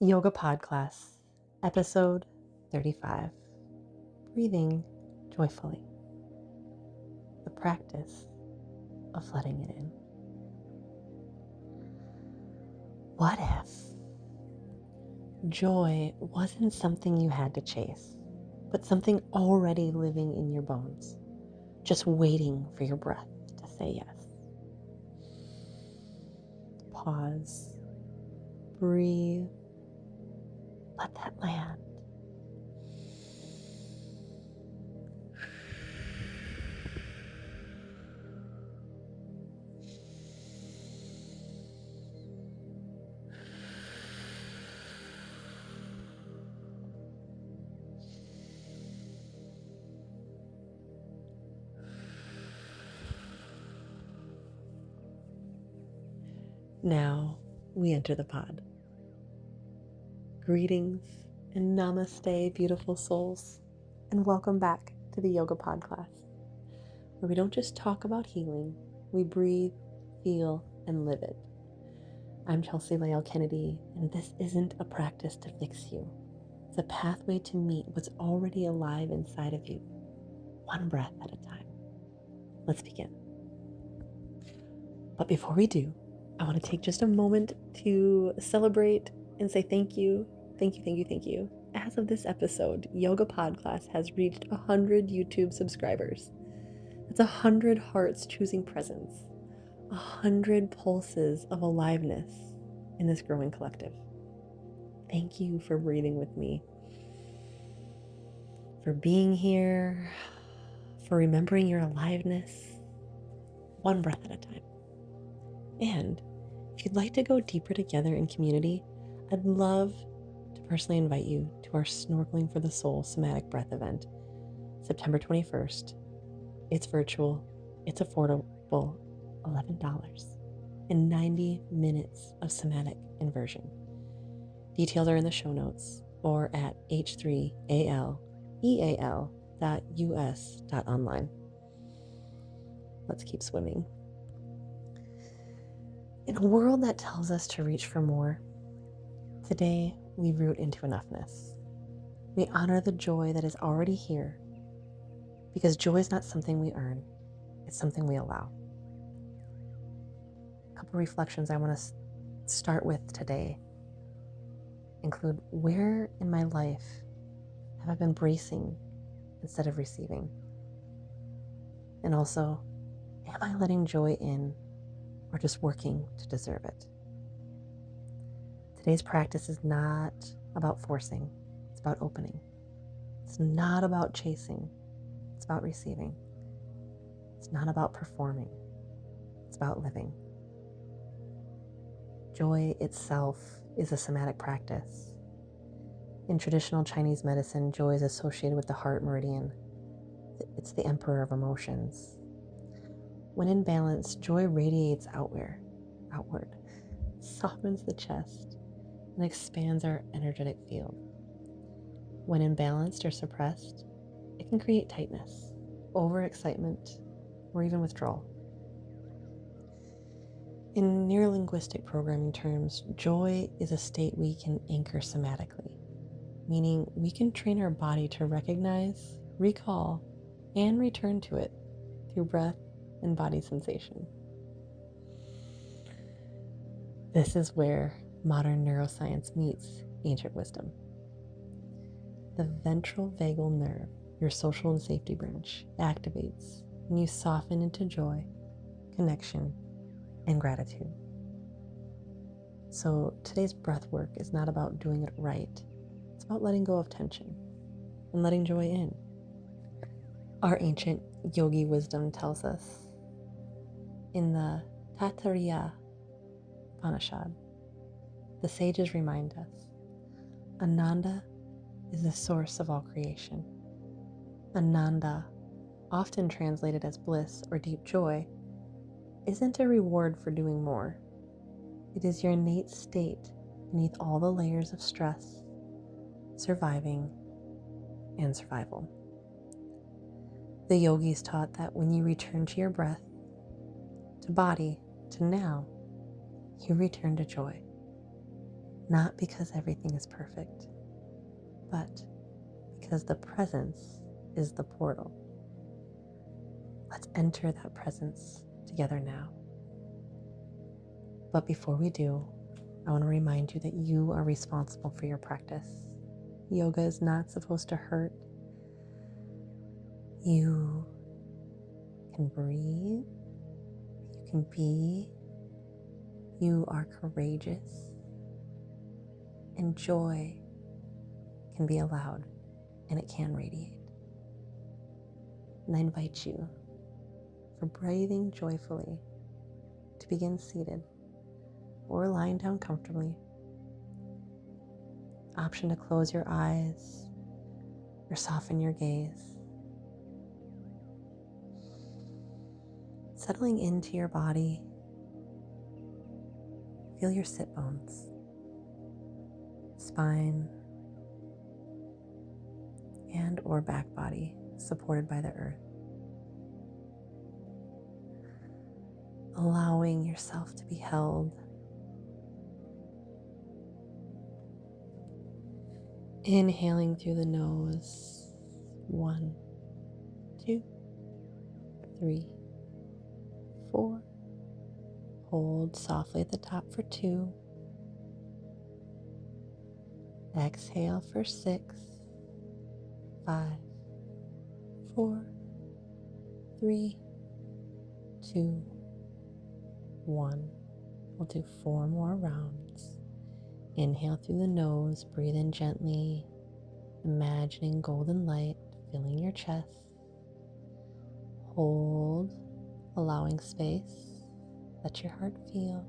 Yoga PodClass, episode 35, Breathing Joyfully, the practice of letting it in. What if joy wasn't something you had to chase, but something already living in your bones, just waiting for your breath to say yes? Pause, breathe, let that land. Now we enter the pod. Greetings and namaste, beautiful souls, and welcome back to the Yoga PodClass, where we don't just talk about healing, we breathe, feel, and live it. I'm Chelsea Lael Kennedy, and this isn't a practice to fix you. It's a pathway to meet what's already alive inside of you, one breath at a time. Let's begin. But before we do, I want to take just a moment to celebrate and say thank you. As of this episode, Yoga PodClass has reached 100 YouTube subscribers. That's 100 hearts choosing presence, 100 pulses of aliveness in this growing collective. Thank you for breathing with me, for being here, for remembering your aliveness, one breath at a time. And if you'd like to go deeper together in community, I'd love to personally invite you to our Snorkeling for the Soul somatic breath event, September 21st. It's virtual, it's affordable, $11, and 90 minutes of somatic inversion. Details are in the show notes or at h3aleal.us.online. Let's keep swimming. In a world that tells us to reach for more, today we root into enoughness. We honor the joy that is already here, because joy is not something we earn, it's something we allow. A couple reflections I want to start with today include: where in my life have I been bracing instead of receiving? And also, am I letting joy in or just working to deserve it? Today's practice is not about forcing, it's about opening. It's not about chasing, it's about receiving. It's not about performing, it's about living. Joy itself is a somatic practice. In traditional Chinese medicine, joy is associated with the heart meridian. It's the emperor of emotions. When in balance, joy radiates outward, softens the chest, and expands our energetic field. When imbalanced or suppressed, it can create tightness, overexcitement, or even withdrawal. In neurolinguistic programming terms, joy is a state we can anchor somatically, meaning we can train our body to recognize, recall, and return to it through breath and body sensation. This is where modern neuroscience meets ancient wisdom. The ventral vagal nerve, your social and safety branch, activates when you soften into joy, connection, and gratitude. So today's breath work is not about doing it right. It's about letting go of tension and letting joy in. Our ancient yogi wisdom tells us in the Taittiriya Upanishad, the sages remind us, Ananda is the source of all creation. Ananda, often translated as bliss or deep joy, isn't a reward for doing more. It is your innate state beneath all the layers of stress, surviving, and survival. The yogis taught that when you return to your breath, to body, to now, you return to joy. Not because everything is perfect, but because the presence is the portal. Let's enter that presence together now. But before we do, I want to remind you that you are responsible for your practice. Yoga is not supposed to hurt. You can breathe. You can be. You are courageous. And joy can be allowed, and it can radiate. And I invite you, for breathing joyfully, to begin seated or lying down comfortably. Option to close your eyes or soften your gaze. Settling into your body, feel your sit bones, spine, and or back body supported by the earth. Allowing yourself to be held. Inhaling through the nose. 1, 2, 3, 4. Hold softly at the top for 2. Exhale for 6, 5, 4, 3, 2, 1. We'll do 4 more rounds. Inhale through the nose, breathe in gently, imagining golden light filling your chest. Hold, allowing space. Let your heart feel.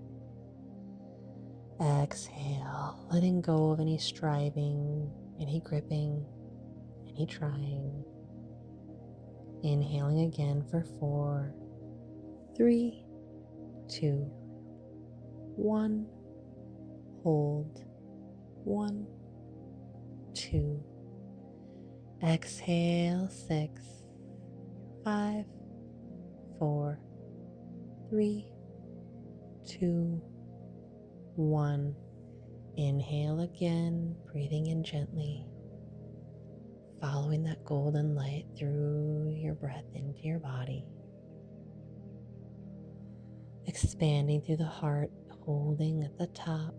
Exhale, letting go of any striving, any gripping, any trying. Inhaling again for 4, 3, 2, 1. Hold. 1, 2. Exhale. 6, 5, 4, 3, 2, 1. Inhale again, breathing in gently, following that golden light through your breath into your body. Expanding through the heart, holding at the top.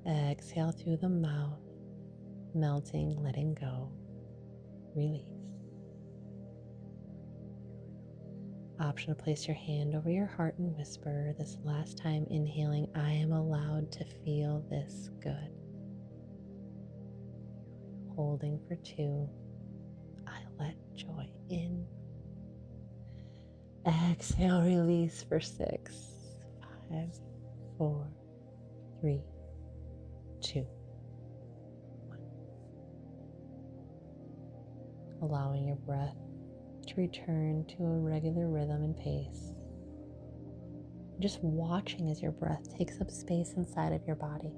Exhale through the mouth, melting, letting go, release. Option to place your hand over your heart and whisper this last time, inhaling, I am allowed to feel this good. Holding for 2, I let joy in. Exhale, release for 6, 5, 4, 3, 2, 1. Allowing your breath to return to a regular rhythm and pace. Just watching as your breath takes up space inside of your body.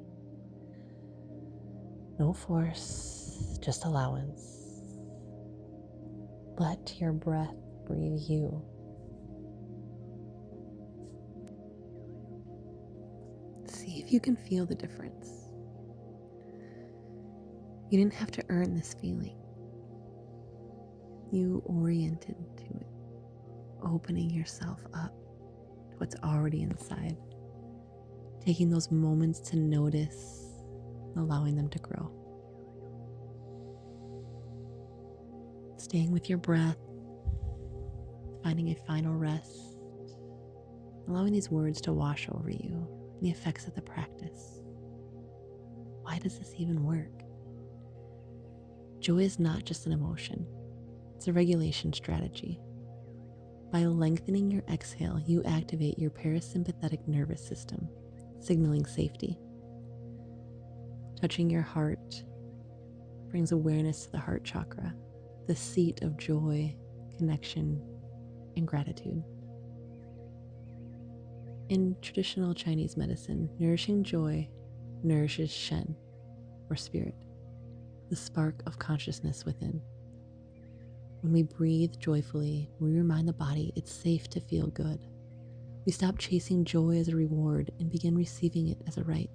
No force, just allowance. Let your breath breathe you. See if you can feel the difference. You didn't have to earn this feeling. You oriented to it, opening yourself up to what's already inside, taking those moments to notice, allowing them to grow. Staying with your breath, finding a final rest, allowing these words to wash over you, the effects of the practice. Why does this even work? Joy is not just an emotion. It's a regulation strategy. By lengthening your exhale, you activate your parasympathetic nervous system, signaling safety. Touching your heart brings awareness to the heart chakra, the seat of joy, connection, and gratitude. In traditional Chinese medicine, nourishing joy nourishes Shen, or spirit, the spark of consciousness within. When we breathe joyfully, we remind the body it's safe to feel good. We stop chasing joy as a reward and begin receiving it as a right.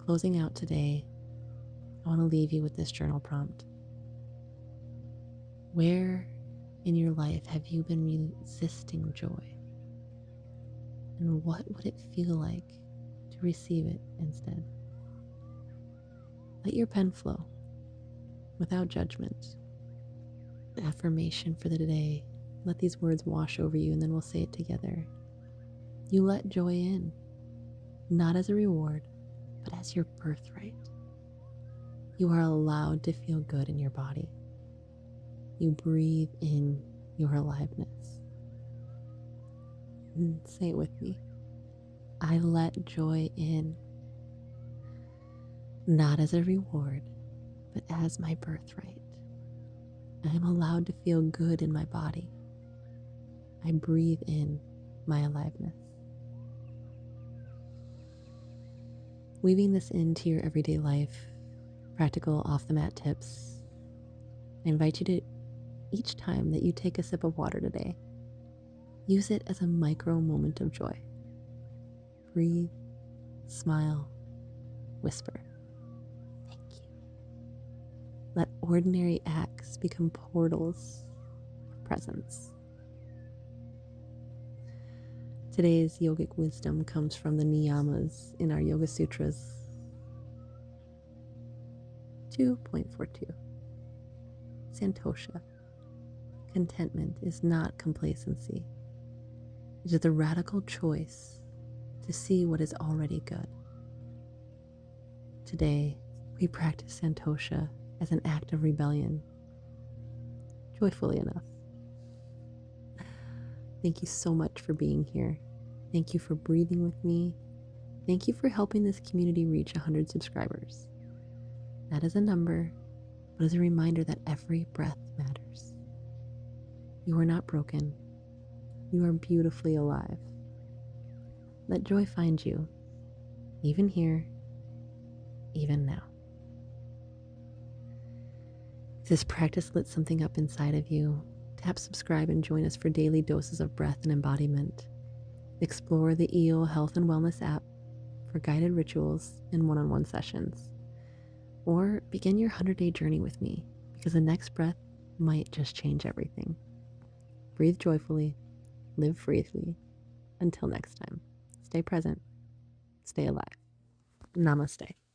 closing out today, I want to leave you with this journal prompt. Where in your life have you been resisting joy? And what would it feel like to receive it instead? Let your pen flow without judgment. Affirmation for the day. Let these words wash over you, and then we'll say it together. You let joy in, not as a reward, but as your birthright. You are allowed to feel good in your body. You breathe in your aliveness. And say it with me. I let joy in, not as a reward, but as my birthright. I am allowed to feel good in my body. I breathe in my aliveness. Weaving this into your everyday life, practical off-the-mat tips, I invite you to, each time that you take a sip of water today, use it as a micro moment of joy. Breathe, smile, whisper, thank you. Let ordinary acts become portals of presence. Today's yogic wisdom comes from the niyamas in our Yoga Sutras 2.42. Santosha. Contentment is not complacency. It is the radical choice to see what is already good. Today, we practice Santosha as an act of rebellion, joyfully enough. Thank you so much for being here. Thank you for breathing with me. Thank you for helping this community reach 100 subscribers. Not as a number, but as a reminder that every breath matters. You are not broken. You are beautifully alive. Let joy find you, even here, even now. If this practice lit something up inside of you, tap subscribe and join us for daily doses of breath and embodiment. Explore the EO Health and Wellness app for guided rituals and one-on-one sessions. Or begin your 100-day journey with me, because the next breath might just change everything. Breathe joyfully, live freely. Until next time, stay present, stay alive. Namaste.